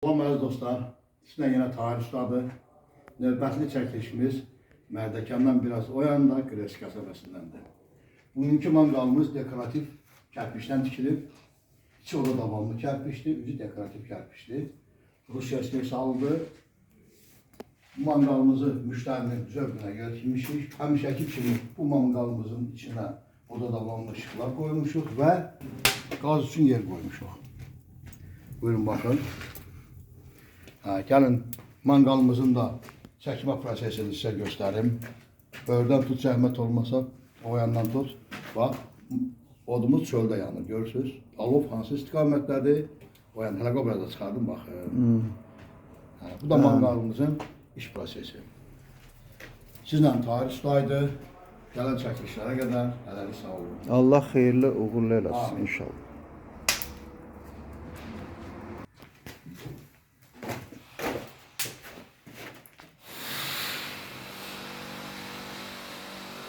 Salam əziz dostlar, sizlə yenə Tahir Ustadır. Növbətli çəkilişimiz Mərdəkandan biraz o yanda, Qres qəsəbəsindəndir. Bugünkü manqalımız dekorativ kərpişdən tikilib. İçi oda davamlı kərpişdir, üzü dekorativ kərpişdir. Rusiya istehsalıdır. Bu manqalımızı müştərinin zövqünə görə tikmişik. Həmişəki kimi bu manqalımızın içinə oda davamlı ışıqlar koymuşuq və qaz üçün yer koymuşuq. Buyurun baxın. Gəlin manqalımızın da çəkmə prosesini sizə göstərim. Böyürdən tut, zəhmət olmasa o yandan tut. Bax, odumuz çöldə yanır, görürsünüz. Alov hansı istiqamətdədir? O yan hələ qobrada çıxardım, baxın. Bu da manqalımızın iş prosesi. Sizlə Tahir Ustaydı. Gələn çəkilişlərə qədər hələlik sağ olun. Allah xeyirli uğurlu eləsin inşallah.